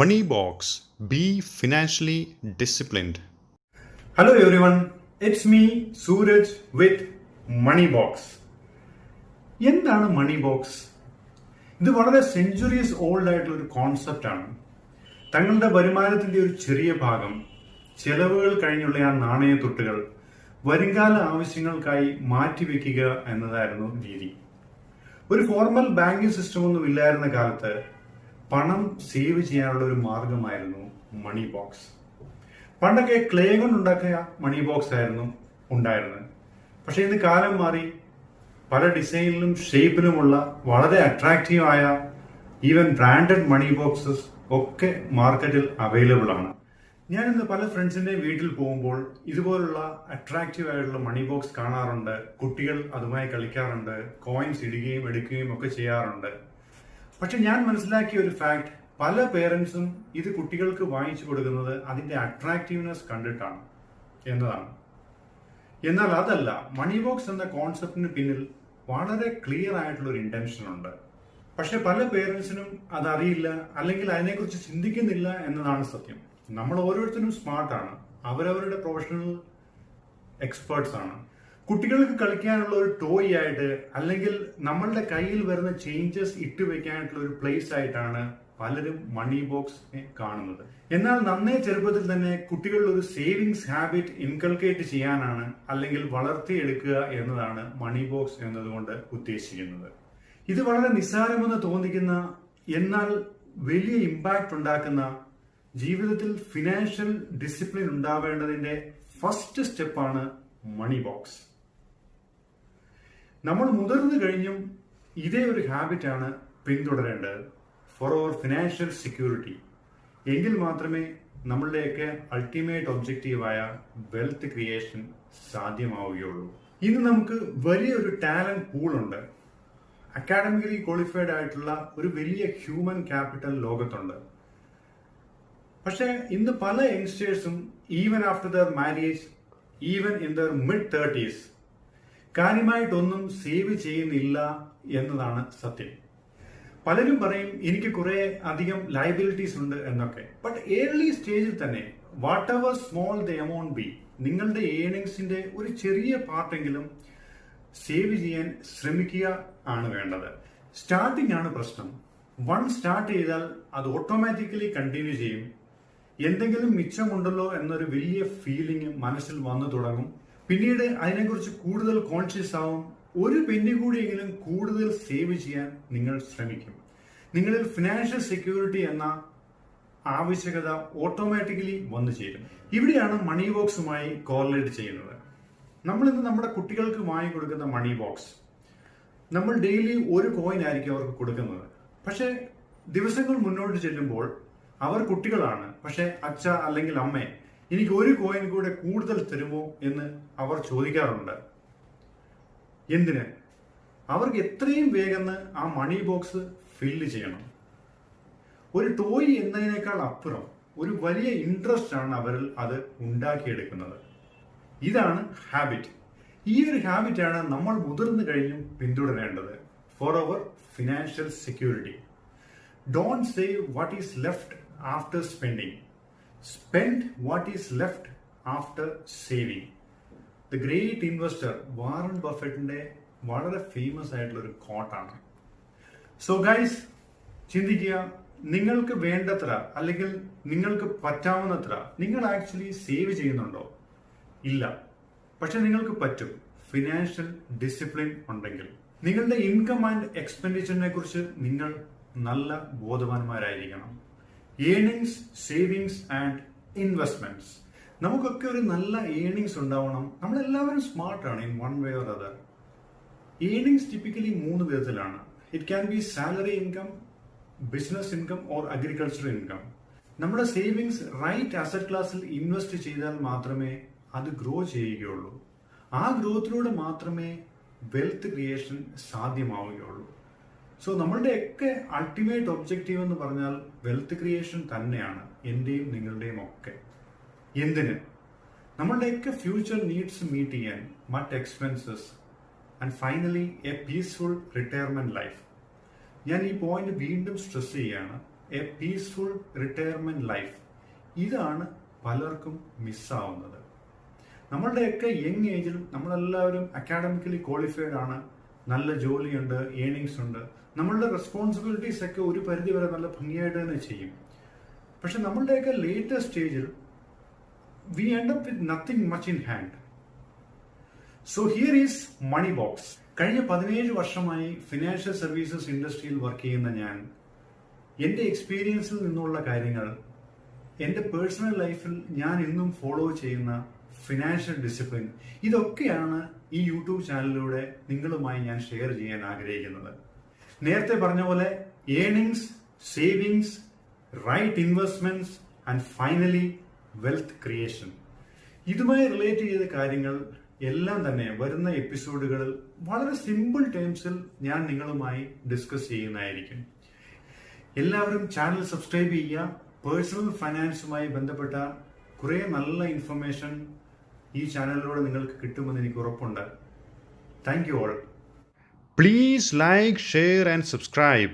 Money box. Be financially disciplined. Hello everyone, it's me Suraj with Money Box. എന്താണ് മണി box? ഇത് വളരെ centuries old ആയിട്ടുള്ള ഒരു concept ആണ്. തങ്ങളുടെ വരുമാനത്തിന്റെ ഒരു ചെറിയ ഭാഗം ചെലവുകൾ കഴിഞ്ഞുള്ള ആ നാണയത്തുട്ടുകൾ വരുംകാല ആവശ്യങ്ങൾക്കായി മാറ്റിവെക്കുക എന്നതായിരുന്നു രീതി. ഒരു ഫോർമൽ ബാങ്കിങ് സിസ്റ്റം ഒന്നും ഇല്ലായിരുന്ന കാലത്ത് പണം സേവ് ചെയ്യാനുള്ള ഒരു മാർഗമായിരുന്നു മണി ബോക്സ്. പണ്ടൊക്കെ ക്ലേ കൊണ്ടുണ്ടാക്കിയ മണി ബോക്സ് ആയിരുന്നു ഉണ്ടായിരുന്നത്. പക്ഷെ ഇന്ന് കാലം മാറി, പല ഡിസൈനിലും ഷേപ്പിലുമുള്ള വളരെ അട്രാക്റ്റീവായ ഈവൻ ബ്രാൻഡഡ് മണി ബോക്സസ് ഒക്കെ മാർക്കറ്റിൽ അവൈലബിൾ ആണ്. ഞാൻ ഇന്ന് പല ഫ്രണ്ട്സിന്റെയും വീട്ടിൽ പോകുമ്പോൾ ഇതുപോലുള്ള അട്രാക്റ്റീവ് ആയിട്ടുള്ള മണി ബോക്സ് കാണാറുണ്ട്. കുട്ടികൾ അതുമായി കളിക്കാറുണ്ട്, കോയിൻസ് ഇടുകയും എടുക്കുകയും ഒക്കെ ചെയ്യാറുണ്ട്. പക്ഷെ ഞാൻ മനസ്സിലാക്കിയ ഒരു ഫാക്ട്, പല പേരൻസും ഇത് കുട്ടികൾക്ക് വാങ്ങിച്ചു കൊടുക്കുന്നത് അതിന്റെ അട്രാക്റ്റീവ്നെസ് കണ്ടിട്ടാണ് എന്നതാണ്. എന്നാൽ അതല്ല, മണി ബോക്സ് എന്ന കോൺസെപ്റ്റിന് പിന്നിൽ വളരെ ക്ലിയർ ആയിട്ടുള്ള ഒരു ഇന്റൻഷൻ ഉണ്ട്. പക്ഷെ പല പേരൻസിനും അതറിയില്ല, അല്ലെങ്കിൽ അതിനെക്കുറിച്ച് ചിന്തിക്കുന്നില്ല എന്നതാണ് സത്യം. നമ്മൾ ഓരോരുത്തരും സ്മാർട്ടാണ്, അവരവരുടെ പ്രൊഫഷണൽ എക്സ്പേർട്സ് ആണ്. കുട്ടികൾക്ക് കളിക്കാനുള്ള ഒരു ടോയ് ആയിട്ട്, അല്ലെങ്കിൽ നമ്മളുടെ കയ്യിൽ വരുന്ന ചേഞ്ചസ് ഇട്ടുവെക്കാനായിട്ടുള്ള ഒരു പ്ലേസ് ആയിട്ടാണ് പലരും മണി ബോക്സിനെ കാണുന്നത്. എന്നാൽ നന്നേ ചെറുപ്പത്തിൽ തന്നെ കുട്ടികളിൽ ഒരു സേവിങ്സ് ഹാബിറ്റ് ഇൻകൾക്കേറ്റ് ചെയ്യാനാണ്, അല്ലെങ്കിൽ വളർത്തിയെടുക്കുക എന്നതാണ് മണി ബോക്സ് എന്നതുകൊണ്ട് ഉദ്ദേശിക്കുന്നത്. ഇത് വളരെ നിസ്സാരമെന്ന് തോന്നിക്കുന്ന, എന്നാൽ വലിയ ഇമ്പാക്ട് ഉണ്ടാക്കുന്ന, ജീവിതത്തിൽ ഫിനാൻഷ്യൽ ഡിസിപ്ലിൻ ഉണ്ടാവേണ്ടതിന്റെ ഫസ്റ്റ് സ്റ്റെപ്പാണ് മണി ബോക്സ്. നമ്മൾ മുതിർന്നു കഴിഞ്ഞും ഇതേ ഒരു ഹാബിറ്റാണ് പിന്തുടരേണ്ടത് ഫോർ അവർ ഫിനാൻഷ്യൽ സെക്യൂരിറ്റി. എങ്കിൽ മാത്രമേ നമ്മളുടെയൊക്കെ അൾട്ടിമേറ്റ് ഒബ്ജക്റ്റീവായ വെൽത്ത് ക്രിയേഷൻ സാധ്യമാവുകയുള്ളൂ. ഇന്ന് നമുക്ക് വലിയൊരു ടാലന്റ് പൂളുണ്ട്. അക്കാഡമിക്കലി ക്വാളിഫൈഡ് ആയിട്ടുള്ള ഒരു വലിയ ഹ്യൂമൻ ക്യാപിറ്റൽ ലോകത്തുണ്ട്. പക്ഷെ ഇന്ന് പല യങ്സ്റ്റേഴ്സും even after their marriage, even in their mid-30s കാര്യമായിട്ടൊന്നും സേവ് ചെയ്യുന്നില്ല എന്നതാണ് സത്യം. പലരും പറയും എനിക്ക് കുറെ അധികം ലയബിലിറ്റീസ് ഉണ്ട് എന്നൊക്കെ. ബട്ട് ഏർലി സ്റ്റേജിൽ തന്നെ what ever small the amount B, നിങ്ങളുടെ ഏർണിങ്സിന്റെ ഒരു ചെറിയ പാർട്ടെങ്കിലും സേവ് ചെയ്യാൻ ശ്രമിക്കുക ആണ് വേണ്ടത്. സ്റ്റാർട്ടിംഗ് ആണ് പ്രശ്നം. വൺ സ്റ്റാർട്ട് ചെയ്താൽ അത് ഓട്ടോമാറ്റിക്കലി കണ്ടിന്യൂ ചെയ്യും. എന്തെങ്കിലും മിച്ചമുണ്ടല്ലോ എന്നൊരു വലിയ ഫീലിംഗ് മനസ്സിൽ വന്നു തുടങ്ങും. പിന്നീട് അതിനെക്കുറിച്ച് കൂടുതൽ കോൺഷ്യസ് ആവും. ഒരു പെന്നി കൂടിയെങ്കിലും കൂടുതൽ സേവ് ചെയ്യാൻ നിങ്ങൾ ശ്രമിക്കും. നിങ്ങളിൽ ഫിനാൻഷ്യൽ സെക്യൂരിറ്റി എന്ന ആവശ്യകത ഓട്ടോമാറ്റിക്കലി വന്നു ചേരും. ഇവിടെയാണ് മണി ബോക്സുമായി കോറിലേറ്റ് ചെയ്യുന്നത്. നമ്മൾ ഇന്ന് നമ്മുടെ കുട്ടികൾക്ക് വാങ്ങിക്കൊടുക്കുന്ന മണി ബോക്സ്, നമ്മൾ ഡെയിലി ഒരു കോയിൻ ആയിരിക്കും അവർക്ക് കൊടുക്കുന്നത്. പക്ഷെ ദിവസങ്ങൾ മുന്നോട്ട് ചെല്ലുമ്പോൾ അവർ കുട്ടികളാണ്. പക്ഷെ അച്ഛ അല്ലെങ്കിൽ അമ്മേ, എനിക്ക് ഒരു കോയിൻ കൂടെ കൂടുതൽ തരുമോ എന്ന് അവർ ചോദിക്കാറുണ്ട്. എന്തിന്? അവർക്ക് എത്രയും വേഗം ആ മണി ബോക്സ് ഫില്ല് ചെയ്യണം. ഒരു ടോയ് എന്നതിനേക്കാൾ അപ്പുറം ഒരു വലിയ ഇൻട്രസ്റ്റ് ആണ് അവരിൽ അത് ഉണ്ടാക്കിയെടുക്കുന്നത്. ഇതാണ് ഹാബിറ്റ്. ഈ ഒരു ഹാബിറ്റാണ് നമ്മൾ മുതിർന്നു കഴിഞ്ഞും പിന്തുടരേണ്ടത് for our financial security. Don't save what is left after spending, spend what is left after saving. The great investor Warren ബഫറ്റിന്റെ വളരെ ഫേമസ് ആയിട്ടുള്ള ഒരു കോട്ടാണ്. സോ ഗൈസ്, ചിന്തിക്കുക, നിങ്ങൾക്ക് വേണ്ടത്ര അല്ലെങ്കിൽ നിങ്ങൾക്ക് പറ്റാവുന്നത്ര നിങ്ങൾ ആക്ച്വലി സേവ് ചെയ്യുന്നുണ്ടോ? ഇല്ല. പക്ഷെ നിങ്ങൾക്ക് പറ്റും, ഫിനാൻഷ്യൽ ഡിസിപ്ലിൻ ഉണ്ടെങ്കിൽ. നിങ്ങളുടെ ഇൻകം ആൻഡ് എക്സ്പെൻഡിച്ചറിനെ കുറിച്ച് നിങ്ങൾ നല്ല ബോധവാന്മാരായിരിക്കണം. Earnings, savings and investments. നമുക്കൊക്കെ ഒരു നല്ല ഏർണിങ്സ് ഉണ്ടാവണം. നമ്മളെല്ലാവരും സ്മാർട്ടാണ് in one way or other. Earnings typically 3 വിധത്തിലാണ്. It can be salary income, business income or agriculture income. നമ്മുടെ സേവിങ്സ് റൈറ്റ് അസറ്റ് ക്ലാസ്സിൽ ഇൻവെസ്റ്റ് ചെയ്താൽ മാത്രമേ അത് ഗ്രോ ചെയ്യുകയുള്ളൂ. ആ ഗ്രോത്തിലൂടെ മാത്രമേ വെൽത്ത് ക്രിയേഷൻ സാധ്യമാവുകയുള്ളൂ. സോ നമ്മളുടെയൊക്കെ അൾട്ടിമേറ്റ് ഒബ്ജക്റ്റീവ് എന്ന് പറഞ്ഞാൽ വെൽത്ത് ക്രിയേഷൻ തന്നെയാണ്, എന്റെയും നിങ്ങളുടെയും ഒക്കെ. എന്തിന്? നമ്മളുടെയൊക്കെ ഫ്യൂച്ചർ നീഡ്സ് മീറ്റ് ചെയ്യാൻ, മറ്റ് expenses, and finally A peaceful retirement life. ഞാൻ ഈ പോയിന്റ് വീണ്ടും സ്ട്രെസ് ചെയ്യാണ്. A peaceful retirement life. ഇതാണ് പലർക്കും മിസ്സാവുന്നത്. നമ്മളുടെയൊക്കെ യങ് ഏജിൽ നമ്മളെല്ലാവരും അക്കാഡമിക്കലി ക്വാളിഫൈഡ് ആണ്, നല്ല ജോലിയുണ്ട്, ഏണിങ്സ് ഉണ്ട്, നമ്മളുടെ റെസ്പോൺസിബിലിറ്റീസ് ഒക്കെ ഒരു പരിധി വരെ നല്ല ഭംഗിയായിട്ട് തന്നെ ചെയ്യും. പക്ഷെ നമ്മളുടെയൊക്കെ ലേറ്റസ്റ്റ് സ്റ്റേജിൽ we end up with nothing much in hand. So here is money box. കഴിഞ്ഞ 17 വർഷമായി ഫിനാൻഷ്യൽ സർവീസസ് ഇൻഡസ്ട്രിയിൽ വർക്ക് ചെയ്യുന്ന ഞാൻ എൻ്റെ എക്സ്പീരിയൻസിൽ നിന്നുള്ള കാര്യങ്ങൾ, എൻ്റെ പേഴ്സണൽ ലൈഫിൽ ഞാൻ ഇന്നും ഫോളോ ചെയ്യുന്ന ഫിനാൻഷ്യൽ ഡിസിപ്ലിൻ, ഇതൊക്കെയാണ് ഈ യൂട്യൂബ് ചാനലിലൂടെ നിങ്ങളുമായി ഞാൻ ഷെയർ ചെയ്യാൻ ആഗ്രഹിക്കുന്നത്. നേരത്തെ പറഞ്ഞ പോലെ earnings, savings, right investments and finally wealth creation, ഇതുമായി റിലേറ്റ് ചെയ്ത കാര്യങ്ങൾ എല്ലാം തന്നെ വരുന്ന എപ്പിസോഡുകളിൽ വളരെ സിമ്പിൾ ടേംസിൽ ഞാൻ നിങ്ങളുമായി ഡിസ്കസ് ചെയ്യുന്നതായിരിക്കും. എല്ലാവരും ചാനൽ സബ്സ്ക്രൈബ് ചെയ്യുക. പേഴ്സണൽ ഫൈനാൻസുമായി ബന്ധപ്പെട്ട കുറേ നല്ല ഇൻഫർമേഷൻ ഈ ചാനലിലൂടെ നിങ്ങൾക്ക് കിട്ടുമെന്ന് എനിക്ക് ഉറപ്പുണ്ട്. Thank you all. Please like, share, and subscribe.